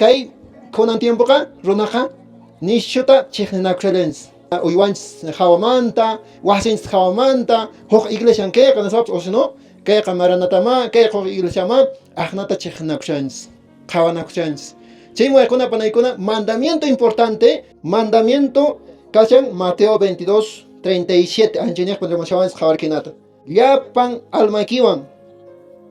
kay kunan tiempoqa runaqa nishuta chiqninakushallanchis uywanchis hawamanta wasinchis hawamanta huk iglesian kayqa nispapas o si no kayqa maranatama kay huk iglesiaman aqnata chiqninakushanchis qhawanakushanchis chaymi wayquna panaykuna mandamiento importante mandamiento kashan Mateo 22:37 anchayñaqpa rimashawanchis qhawarkinata llapan almaykiwan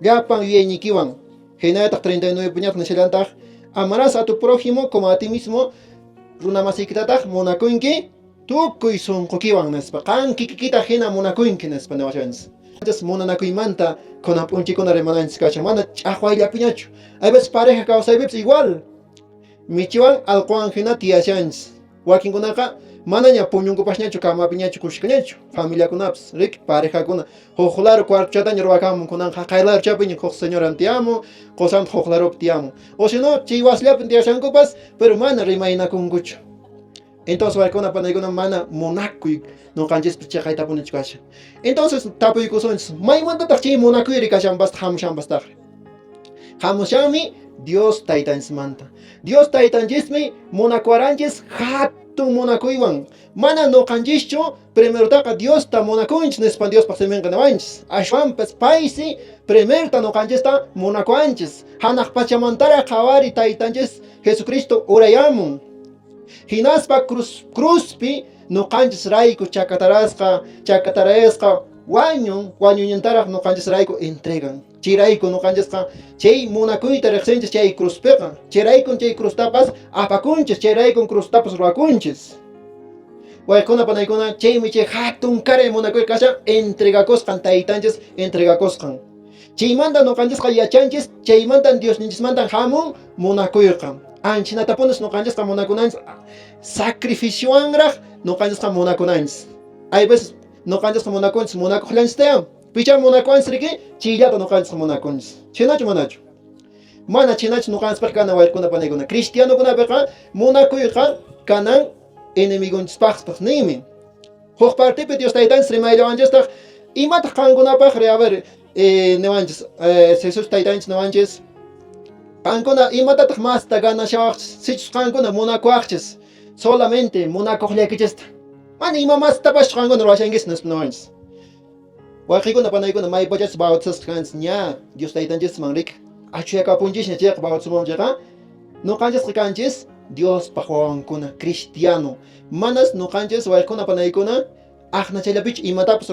llapan yuyaynikiwan hinallataq 39 puñat nishallantaq amarás a tu prójimo como a ti mismo runamasiktataq munakunki tukuy sunqukiwan nispa qan kikikita hina munakuyki nispa niwashanchis entonces munanakuymanta kunan p'unchikuna rimananchis kashan mana ch'aqwayllapiñachu a veces pareja kawsaypipas igual michiwan allquwan hina tiyashanchis wakinkunaqa manaña puñunkupashñachu kamapiñachu kushikañachu familiakunapas rik parejakuna huklar cuartochataña ruwakamun kunanqa qayllar chapiña huk señoran tiyamun qusanta huklarupi tiyamun o si no chay wasillapi tiyashankupas pero mana rimaynakunkuchu entonces waykuna panaykuna mana munakuy nuqanchispis chay qaytapuñachu kashan entonces tapuykusunchis maymantataq chay munakuyri kashanpasta hamushanpastaqri hamushanmi Dios taytanchismanta Dios taytanchismi munakuwaranchis hatun munakuywan mana nuqanchischu primerotaqa Diosta munakunchis nispa Diospaq siminqa niwanchis ashwanpas paysi primerta nuqanchista munakuwanchis hanaq pachamantara qhawari taytanchis Jesucristo urayamun hinaspa cruzpi nuqanchis rayku chakatarayasqa wañuñantaraq nuqanchis rayku entregan chayrayku nuqanchisqa chay munakuyta riqsinchis chay cruzpiqa chayrayku chay cruztapas apakunchis chayrayku cruztapas ruwakunchis waykuna panaykuna chaymi chay hatun karay munakuy kashan entregakusqan taytanchis entregakusqan chaymanta nuqanchisqa yachanchis chaymanta Diosninchismanta hamun munakuyqa anchinatapunas nuqanchisqa munakunanchis sacrificiowanraq nuqanchisqa munakunanchis hay veces nuqanchisqa munakunchis munakuqllanchistaya picha munakuwanchis riki chayllata nuqanchisqa munakunchis chinachu manachu mana chinachu nuqanchispaq kana waykuna panaykuna cristianokunapiqa munakuyqa kanan enemigunchispaqpaq nimi huk partipi Dios taytanchis rimayllawanchistaq imataq qankunapaqri a ver niwanchis Jesus taytanchis niwanchis qankuna imatataq masta ganashawaqchis sichus qankuna munakuwaqchis solamente munakuqllaykichista mana ima mastapas qankuna ruwashankis nispa niwanchis wayqikuna panaykuna maypachas bautizasqa kanchis ña Dios taytanchisman rik achuyakapunchisña chayqa bautismunchayqa nuqanchisqa kanchis Diospaq wawankuna cristiano manas nuqanchis wayqikuna panaykuna aqnachayllapichu imatapas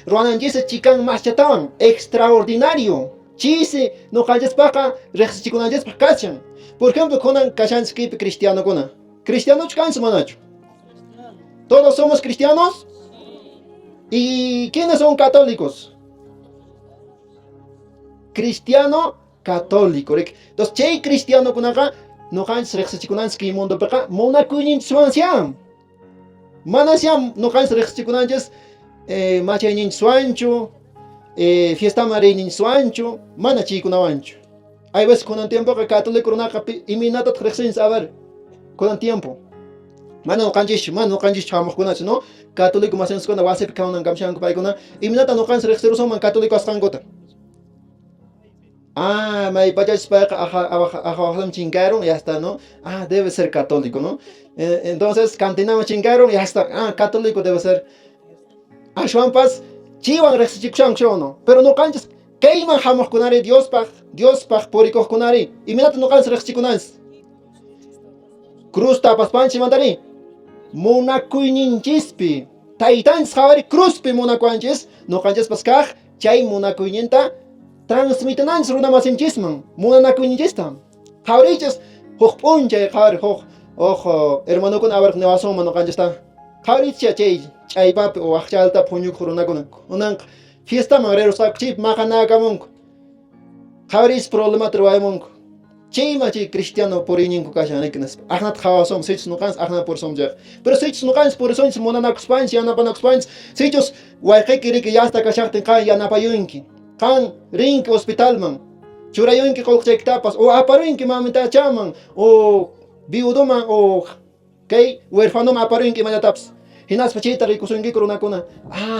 ruwananchis chikan maschatawan extraordinario chisi nuqanchispaqa riqsichikunanchispaq kashan por ejemplo kunan kashanchis kaypi cristianokuna cristianochu kanchis manachu todos somos cristianos y ¿quiénes son católicos? Cristiano católico entonces chay cristianokunaqa nuqanchis riqsichikunanchis kay mundopiqa munakuyninchikwan siyan mana siyan nuqanchis riqsichikunanchis machayninchikwanchu fiestama riyninchikwanchu mana chaykunawanchu hay veces kunan tiempoqa católico runaqa iminatataq riqsinchis a ver kunan tiempo mana nuqanchis hamuqkunachu no católico masinchikuna wasipi kawanankamshanku paykuna iminata nuqanchis riqsirusunman católico asqankuta maypachachis payqa ajawaqlami chinkaron ya está no debe ser católico no entonces cantinaman chinkaron ya está católico debe ser ashwanpas chaywan riqsichikushanku no pero nuqanchis kayman hamuqkunari Diospaq purikuqkunari iminata nuqanchis riqsichikunanchis cruzta apaspanchimantari munakuyninchispi taytanchis qhawari cruzpi munakuwanchis nuqanchispas kaq chay munakuyninta transmitinanchis runamasinchikman munanakuyninchista qhawrichis huk p'unchay qhawri huk hermanokuna a ver niwasunman nuqanchista qhawrichis chay ch'aypapi o aqchalta puñukuq runakuna kunanqa fiestaman rirusqaku chaypi maqanakamunku qhawrichis problemata ruwaymunku chayma chay cristiano puriyninku kashanriki nispa aqnata qhawasunman sichus nuqanchis aqnata purisunchayqa pero sichus nuqanchis purisunchis munanakuspanchis yanapanaspanchis sichus wayqiki riki yasta kashaqtin qan yanapayunki qan rinki hospitalman churayunki qullqichaykitapas o aparunki mamitachaman o viudoman o kay huérfanoman aparunki imanatapas hinaspa chayta rikusunkiku runakuna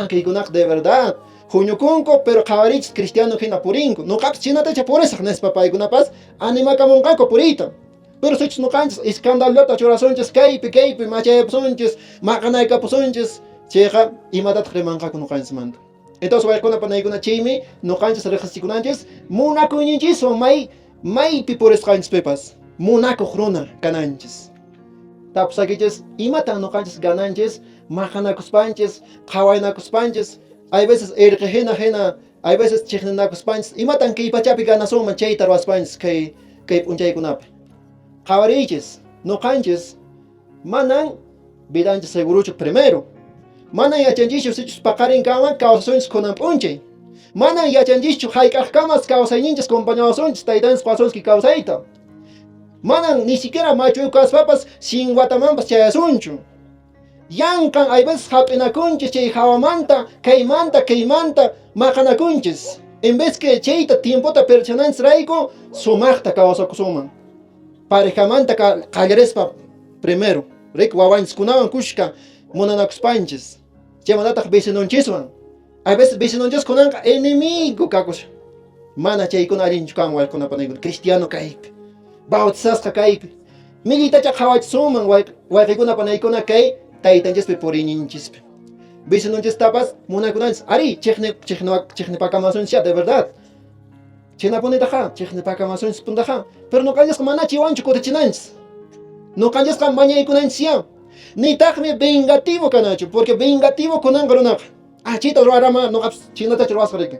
kaykunaqa de verdad huñukunku pero qhawarichis cristiano hina purinku nuqapas chinatacha purisaq nispa paykunapas animakamunqaku puriyta Pero si no canchas, escandalota churasunchis, kaypi, machayapsunchis, maqanaykapusunchis, chayqa imatata rimanqaku no canchas manta. Entonces, waykuna panaykuna chaymi, no canchas rejachikunanchis, munakuyninchis, maypi purisqanchis pepas, munakuq runa kananchis. Tapusakichis, imatan no canchas gananchis, maqanakuspanchis, qhawaynakuspanchis, hay veces hina, hay veces chiqninakuspanchis, imatan kay pachapi ganasuman chayta ruwaspanchis kay p'unchaykunapi. Qhawarichis, no canchis, manan vidanchis seguruchu primero. Manan yachanchis sichus paqarinkaman kawsasunchis kunan p'unchay. Manan yachanchis hayk'aqkamas kawsayninchis compañawasunchis taytanchis qasunchis kawsayta. Manan ni siquiera machuykuspapas sin watamanpas chayasunchu. Yankan hay veces hap'inakunchis chay hawamanta, kaymanta maqanakunchis. En vez que chayta tiempota perchananchis rayku sumaqta kawsakusuman. Parejamanta qallarispa primero. Rik wawanchis kunawan kushka munanakuspanchis. Chaymantataq vecinunchiswan. A veces vecinunchiswan kunanqa enemigo kakusha. Mana chaykuna allinchu kan waykunapanayku cristiano kaypi, bautizasqa kaypi. Millitacha qhawachisuman wayqikunapanaykuna kay taytanchispi puriñinchispi. Vecinunchistapas munakunanchis ari chiqnipakamusunchis de verdad. Chaynapunitaqa chiqnipakamusunchis puntaqa. Pero nuqanchisqa mana chiwanchu kutichinanchis. Nuqanchisqa mañaykunanchis ya. Nitaqmi vengativo kanachu, porque vengativo kunanqa runaqa. Chayta ruwarama nuqapas chinatachu ruwasqa riki,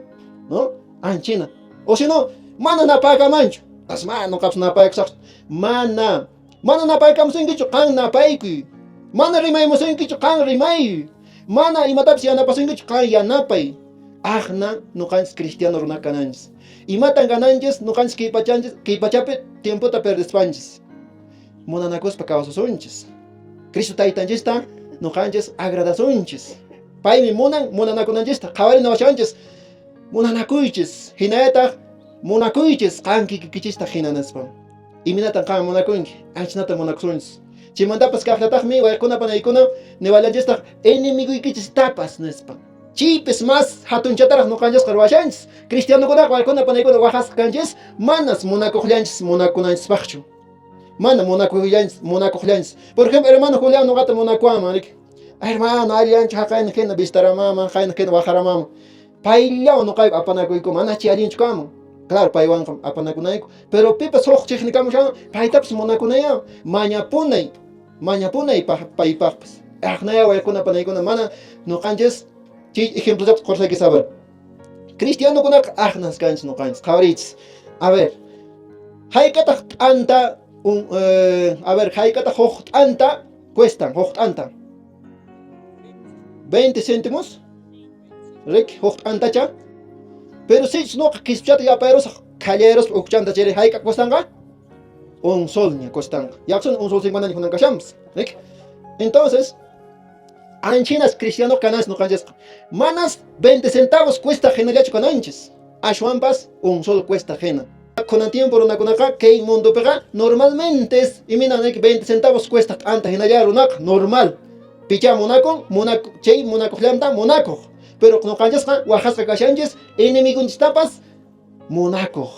¿no? China. O si no, mana napaykamanchu. Asma nuqapas napaykusaqchu. Mana napaykamusunkichu qan napaykuy. Mana rimaymusunkichu qan rimay. Mana imatapis yanapasunkichu qan yanapay. Aqna nuqanchis cristiano runa kananchis. Imatan gananchis nuqanchis kay pachapi tiempota perdispanchis. Munanakuspa kawsasunchis. Cristo taytanchista nuqanchis agradasunchis. Paymi munanakunanchista qhawarinawashanchis munanakuychis. Hinayataq munakuychis qan kikikichista hinanaspa. Iminatan qan munakunki, anchinata munakusunchis. Chaymantapas kaqllataqmi wayqunapanaykuna niwalanchistaq enemiguykichis tapas nispa. Chaypis mas hatunchataraq nuqanchisqa ruwashanchis. Cristianukunaqa wayqunapanaykuna waqasqa kanchis manas munakunanchispaqchu. Mana munakuqllanchis. Por ejemplo, hermano Julián nuqata munakuwaman rik. Hermano, allianchu haqayna hina visitaramama, haqayna hina waqaramama. Payllawan nuqayku apanakuyku manachi allinchu kaman. Claro, paywanqa apanakunayku. Pero pipas huq chiqnikamushan, paytapas munakunaya. Mañapunay paypaqpas. Aqnaya wayqunapanaykuna mana nuqanchis chay ejemplosata qorsayki saber. Cristianukunaqa aqnas kanchis nuqanchis, qhawarichis. A ver, hayk'ataq t'anta hayk'ataq huq t'anta cuestan, huq t'anta 20 céntimos. Rik huq t'antacha. Pero si nuqa qispchata yapayarusaq kallayarus ukchanta chayri hayqa cuestanqa un sol ña cuestanqa. Yaqsun un sol 50 ña kunankashamus. Rik. Entonces, anchinas cristiano kananchis nuqanchis. Manas 20 centavos cuesta hinallachu kananchis. Ashwanpas un sol cuesta hina. Kunan tiempo runakunaqa kay mundupiqa normalmente es iminanek 20 centavos cuesta t'anta hinalla runaqa normal. Picha chay munakuqllanta munakuq. Pero nuqanchisqa waqasqa kashanchis enemigunchistapas munakuq.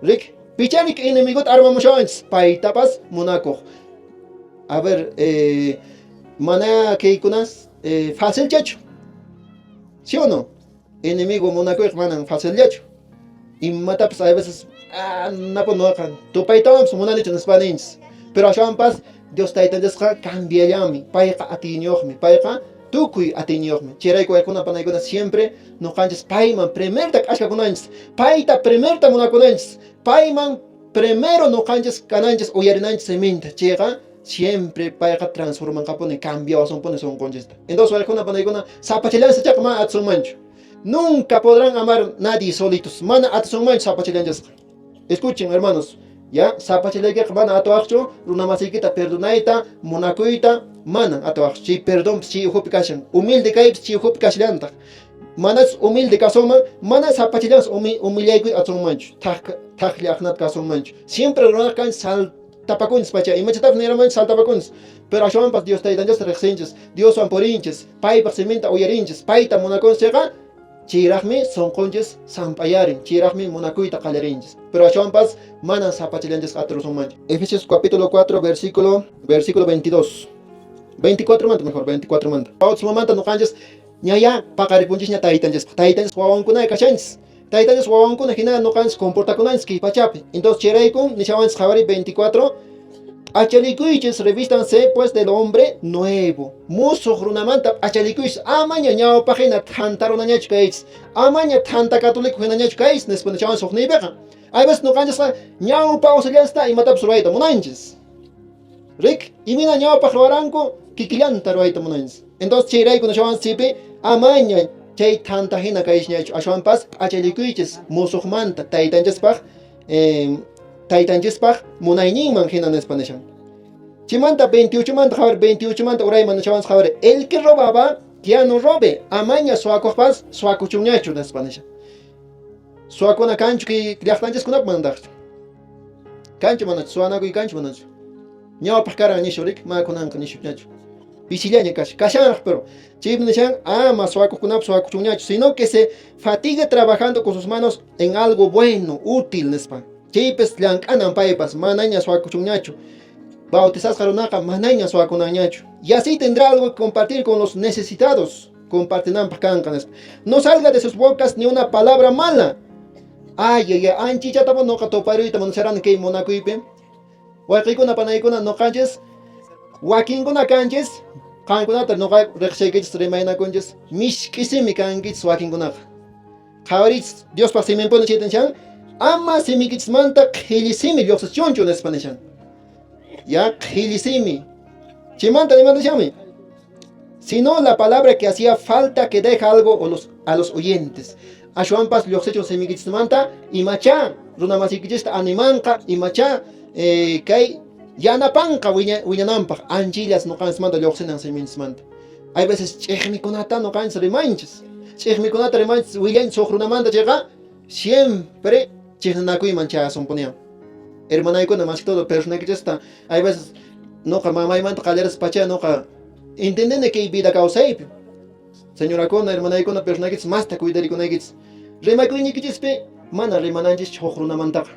Rik, pichanik enemigut armamushanchis paytapas munakuq. A ver, mana kaykunas fácil chachu. ¿Sí o no? Enemigo munakuq manan fácil chachu. Imatapas a veces napo nuqa tupaytawanpas munanichu nispaninchis. Pero ashwanpas Dios taytanchisqa cambiallami. Payqa atiñuqmi. Payqa tukuy atiñuqmi. Chayrayku wayqunapanaykuna siempre nuqanchis payman primerta k'ashkakunanchis. Payta primerta munakunanchis. Payman primero nuqanchis kananchis uyarinanchis seminta. Chayqa siempre payqa transformanqapuni cambiawasunpuni sunqunchista. Entonces wayqunapanaykuna sapachillanchis chaqa mana atisunmanchu. Nunca podrán amar nadie solitos. Mana atisunmanchu sapachillanchasqa. Escuchen, hermanos. Ya, sapachilaykiqa mana atuwaqchu, runamasiykita perdonayta, munakuyta, mana atuwaqchu. Chay perdón chay uhupi kashan. Humilde kaypis chay uhupi kashllantaq. Manas humilde kasunman, mana sapachillanpas humillaykuy atunmanchu. Thaqlla aqnata kasunmanchu. Siempre runaqa kanchis saltapakunchis pacha. Imachatapas niramanchis saltapakunchis. Pero ashwanpas Dios taytanchista riqsinchis, Dioswan purinchis, paypaq siminta uyarinchis, payta munakunchis chayqa Chirajmi sonqonchis sampayarin, chirajmi monakuyta qallarinchis. Pero ashwanpas manan sapachilanchis atrosunmanch. Efesios capítulo 4 versículo 22. 24 manta mejor, 24 manta. Pauts momanta no canchas ñaya paqaripunchis ña taytanchis wawankuna kashanchis. Taytanchis wawankuna hina no canchas comportakunanchis ki pachapi. Entonces chiraykun nishawanchis jawari 24 achalikuychis revístanse pues del hombre nuevo. Musuq runamanta achalikuychis amaña ñawpajina thantarunañachu kaychis. Amaña thanta católico hinañachu kaychis nispa nishawan suqniypiqa. Hay veces no canchas ñawpa auxiliasta imatapas ruayta munanchis. Rik, imina ñawpaj ruwaranku kikillanta ruayta munanchis. Entonces chirayku nishawan sipi amaña chay thanta hina kaychñachu ashwanpas achalikuychis musuqmanta taytanchispaj munayninman hina nispa nishan. Chimanta 28 manta jawar 28 manta urayman nishawan jawar el que robaba que ya no robe amaña suakuqpas suakuchunñachu nispa nishan. Suakuna kanchu ki llaqtanchiskunap mandaqchu. Kanchu manachu suanakuy kanchu manachu. Ñawpaj karan nishurik makunanqa nishukñachu. Pishillaña kashanraq pero chaypi nishan ama suakuqkunap suakuchunñachu, sino que se fatiga trabajando con sus manos en algo bueno, útil nispa. Chaypis llank'anan paypas manaña suakuchunñachu. Bautizasqa runaqa manaña suakunanñachu. Y así tendrá algo que compartir con los necesitados. Compartinanpaq kanqa nispa. No salga de sus bocas ni una palabra mala. Ay, anchichatapa noqa toparuyta munasarani kay munakuypi. Wayqiykuna panaykuna noqanchis wakinkuna kanchis qankunata noqa riqshaykichisq rimaynakunchis mishk'isimi kankichis wakinkunaqa. Qhawaritis Diospaq simimpuna chaytanishan ama simikichismanta qhillisimi lluqsichunchu nispa nishan. Ya qhillisimi. Chaymanta nimantashami. Sino la palabra que hacía falta que deja algo a los oyentes. Ashwanpas lluqsichun simikichismanta imacha runamasikichista animanqa imacha kay yanapanqa wiñananpaq anchillas noqanchismanta lluqsinan siminchismanta. Hay veces ch'iqmikunata noqanchis rimanchis. Ch'iqmikunata rimanchis willanchis suq runamanta chayqa siempre ch'iqninakuyman chayasumpuñan. Hermanaykuna más que todo personaykichista hay veces noqa mamaymanta qallaris pacha noqa entendene que vida kawsaypi. Señorakuna, hermanaykuna personaykichistas masta cuidarikunaykichistas rimaykuyniykichispi mana rimananchis huk runamantaqa.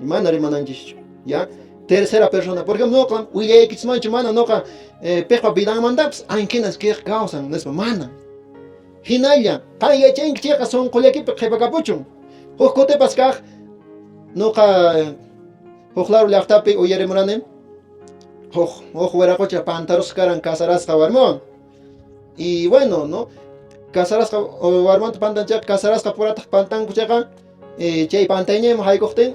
Mana rimananchis. ¿Ya? Tercera persona. Por ejemplo, noqa willaykichismanchu mana noqa piqpa vidanmantapas anqinas kayqa kawsan nispa mana. Hinalla qan yachanki chayqa sunqullakipi qhipakapuchun. Huk kutipas kaq noqa huqlaru llaqtapi uyarimurani huk wiraqucha pantarus karan casarasqa warmawan. Y bueno, ¿no? Casarasqa warmanta pantanchaqa casarasqa purataq pantankuchaqa chay pantayñayman haykuqtin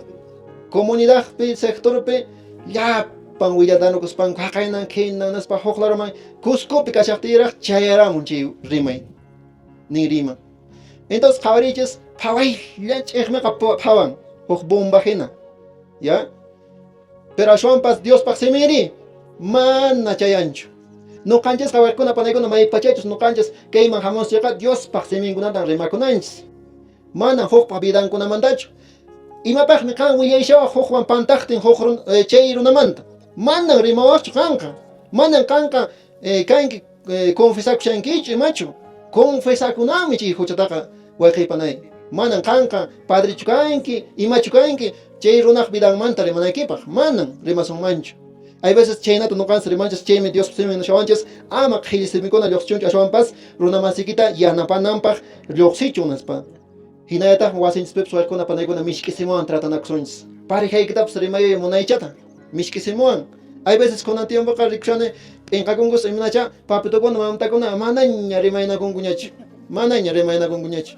comunidadpi sectorpi llapan willadanukuspan haqaynan khinan nispa huqlaruman Cuscopi kashaqtiraq chayaramun chay rimay ni rima. Entonces qhawarichis phawaylla ch'iqmiqa phawan huk bomba hina. ¿Ya? Pero ashwanpas Diospaq simiri mana chayanchu. No canchas kawarkuna panaykuna maypachaychus no canchas kayman hamuschaqa Diospaq siminkunatan rimakunanchis. Mana hukpa vidankunamantachu. Imapaqmi qan willayshawa hukwan pantaqtin huk chay runamanta. Manan rimawaqchu qanqa. Manan qanqa kanki confesakushankichu imachu. Confesakunami chay huchataqa wayqiypanay. Manan qanqa padrichu kanki imachu kanki chay runaq vidanmanta rimanaykipaq. Manan rimasunmanchu. Hay veces chaynata nuqanchis rimanchis chaymi Dios simin nishawanchis ama qhillisimikuna lluqsichunchu ashwanpas runamasikita yanapananpaq lluqsichun nispa. Hinallataq wasinchispipas waykuna panaykuna mishk'isimuwan tratanakusunchis. Parejaykitapas rimayuy munaychata mishk'isimuwan. Hay veces kunan tiempoqa rikushani p'inqakunkus imacha papitukuna mamtakuna manaña rimaynakunkuñachu. Manaña rimaynakunkuñachu.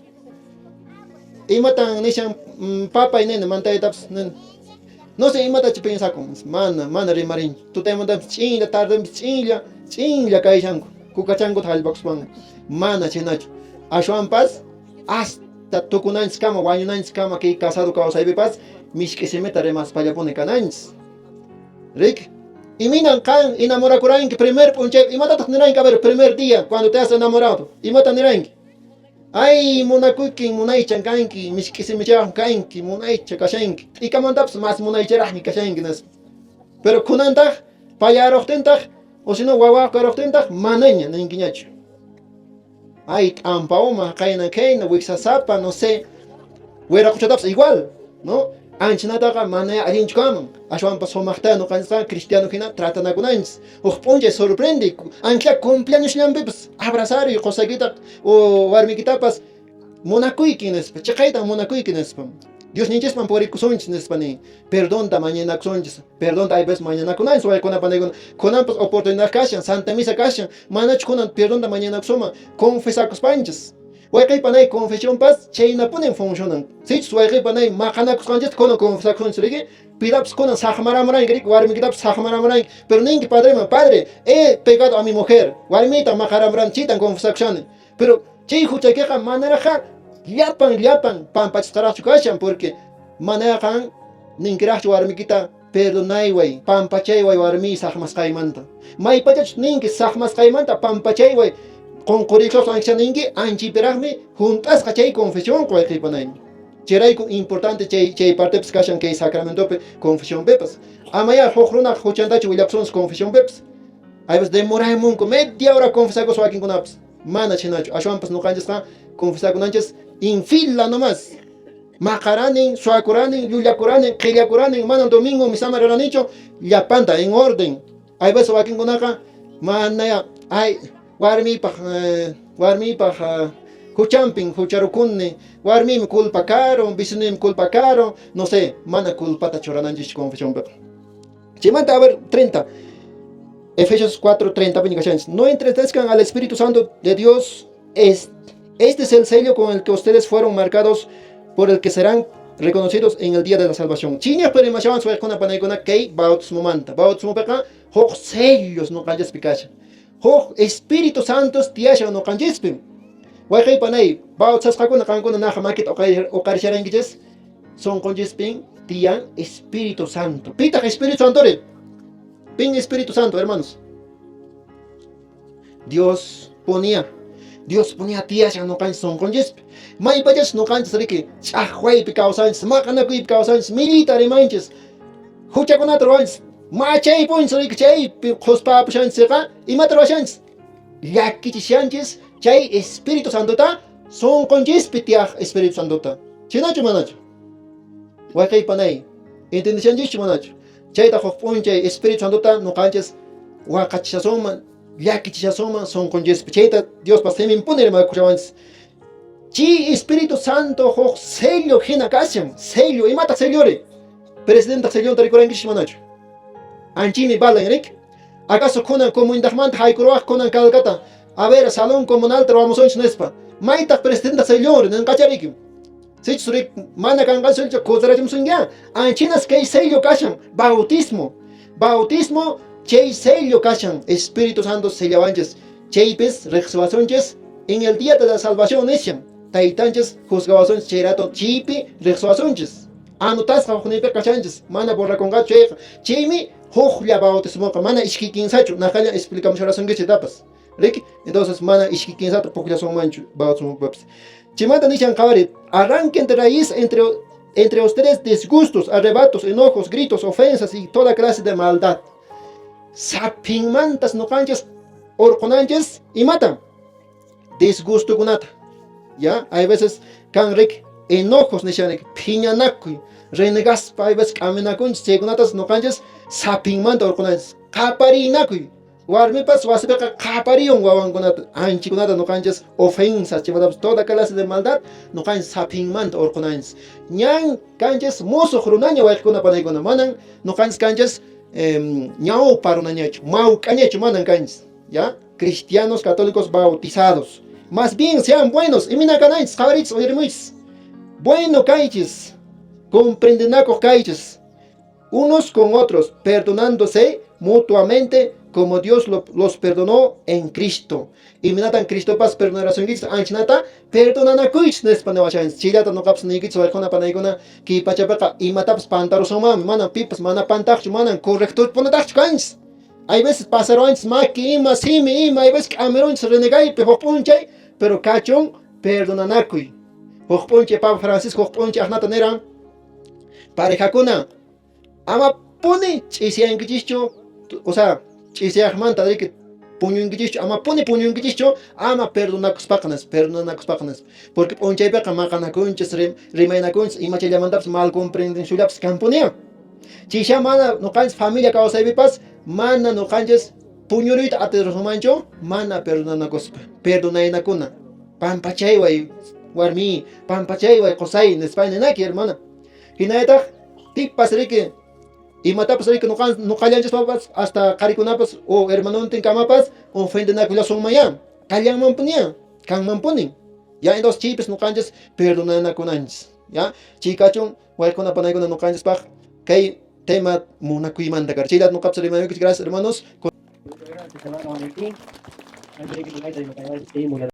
Imatan nishan papay nene mantaytapas nene. No sé, imatachi pensakun, mana rimarin. Tutaymantapas ch'inlla tardepas ch'inlla kayshanku. Kukachankuta hallp'akuspanku. Mana chaynachu. Ashwanpas hasta tukunanchis kama wañunanchis kama kay casado kawsaypipas mishk'isimita rimaspallapuni kananchis. Rik, iminan kan enamorakuranki primer punche, imatataq niranki a ver primer día cuando te has enamorado. Imata niranki. Ay, munakuykin munaychan kanki, mishk'isimichaq kanki, munaycha kashanki. T'ikamantapas mas munaycharaqmi kashanki nispa. Pero kunantaq payaruqtintaq o si no wawaqa karuqtintaq manaña ninkiñachu. ay ampauma kaina kaina wixasapa no sé huera kuchataps igual no anchinataqa mana allinchukaman ashwanpas somaqta noqanchikqa cristiano hina tratanakunanchis huk p'unchaw sorprende ancla cumpleaños ñanpipas abrazar y qosakita o warmikitapas monakuyki nispa chaqayta monakuyki nispa Dios ninchesman purikusunchis nispani perdonta mañanakusunchis perdonta hay veces mañanakunanchis waykunapanaykunan kunanpas oportunidad kashan santa misa kashan manachu kunan perdonta mañanakusuma confesakuspanchis wayqiypanay confesionpas chaynapunin funcionan sichus wayqiypanay maqanakusqanchis kunan confesakusunchis riki pidapas kunan saqmaramuranki riki warmikitapas saqmaramuranki pero ninki padreman padre he pecado a mi mujer warmita maqaramuran chitan confesakushani pero chay huchaykiqa manaraqa llapan pampachasqaraqchu kashan porque manaqan ninkiraqchu warmikita perdonayway pampachayway warmi saqmasqaymanta maypachachus ninki saqmasqaymanta pampachayway qunqurikaq ninki anchipiraqmi hunt'asqa chay confesión wayqiypanay chayrayku importante chay partepas kashan kay sacramentopi confesionpipas amaya huk runaq huchantachu willapsunchis confesionpipas hay veces demoraymunku media hora confesakus wakinkunapas mana chinachu ashwanpas nuqanchisqa confesakunanchis infila nomás maqaranin suakuranin llullakuranin qillakuranin mana domingo misama ruranichu llapanta en orden hay veces wakinkunaqa manaya ay warmipaq huchampin hucharukunni warmimi culpa caro vicinimi culpa caro no sé mana culpata churananchis confesionpiqa chaymanta a ver 30 Efesios 4:30 no entristezcan al Espíritu Santo de Dios este es el sello con el que ustedes fueron marcados por el que serán reconocidos en el día de la salvación. Chiña pero imachaban su con panaykuna kay bautismo manta. Bautismo peka hok sellos no kanjas pikasha. Hok Espíritu Santos tiasha no kanjispin. Wayqay panay bautisas kakuna kankuna naja makit okarisharangijes son konjispin tian Espíritu Santo. Pita Espíritu Santo re. Pin Espíritu Santo, hermanos. Dios ponía tías ya no cansan son con jesp. May payas no cansan riki. Chahway picausan's, macanacuip causan's, military manches. Huchaconatrovans, machay points rick chay, hospa shanseca, y matrovashans. Yakichis, chay Espíritu Santota, son con jespitiach Espíritu Santota. Chinacho manacho. Wakay panay. Intendishan jish manacho. Chay ta hofponchay Espíritu Santota no canches. Wakachasoma. Yakichasoma son con Chayta Dios pasé me impone ma kuchavans. Chi Espíritu Santo ho sello hina kashan sello imata sellore. Presidente sello tarikurangish manacho. Anchimi bala Enrique. ¿Acaso kunan como indahmanta haikuroa kunan kalkata? A ver, salón comunal trabamos hoy nespa. Maita presidente sellore nan kacharikim. Sichsurik mana kangal sello kozarajim sunya. Anchinas kay sello kashan bautismo. Bautismo Chay sello kashan, Espíritu Santo sellavanches, chaypes resuacionches en el día de la salvación nesian, taitanches juzgaciones cherato chipi resuacionches. Anotas junipe kashanches, mana borra con gacho chimi hojla bautismo mana ishkikinsacho, nakala explicamos oración que etapas. Rick, entonces mana ishkikinsato populación mancho bautismo paps. Chimata nishan kawari, arranquen de raíz entre ustedes disgustos, arrebatos, enojos, gritos, ofensas y toda clase de maldad. Sapin mantas no canches orconanches y matan disgusto kunata ya hay veces can rick enojos nishanek piñanakuy renegas hay veces caminakun segunatas no canches sapin manta orconanches kaparinakuy warmipas wasipeka kaparion wawan kunata anchi kunata no canches ofensas chivadas toda clase de maldad no canches sapin manta orconanches ñan canches mozo runaña waykuna panaykuna manan no canches ñau parunañacho, mau cañacho manan cañas, ya, cristianos católicos bautizados. Más bien sean buenos, y mina cananchis, jabarits o hermuis. Bueno caiches, comprendenaco caiches, unos con otros, perdonándose mutuamente como Dios los perdonó en Cristo. Y minatan Cristo pas perdonación gits anchinata perdonana kuich nespanewachans chilata no caps nigits walcona panaygona ki pachapaca y mataps pantarosoma mana pipas mana pantach mana corrector ponatach cans. Hay veces pasaron maki ima simi ima hay veces ameron renegay pe hopunchay pero cachon perdonanakuy. Hopunche Papa Francisco hopunche ahnata neran parejacuna ama pone chisian gichicho o sea chisian manta de que puñunkichikchu amapuni puñunkichikchu ama perdonanakuspaqnas porque p'unchaypiqa maqanakunchis rimaynakunchis imachallamantapas mal comprendenshulapis kanpuniya chisha mana nuqanchis familia kawsaypipas mana nuqanchis puñuruyta atirhumanchu mana perdonaynakuna pampachayway warmi pampachayway qusay nispay ninaki hermana hinaytaq pipas riki imatapas riki nuqallanchikpapas hasta qarikunapas o hermanuntin kamapas ofendinakullasunmaya kallanmanpuniya kanmanpuni ya entonces chaypis nuqanchis perdonanakunanchis ya chiykachun waykuna panaykuna nuqanchispaq kay tema munakuymanta kar chaylata nuqapas rimaykunchik gracias hermanos.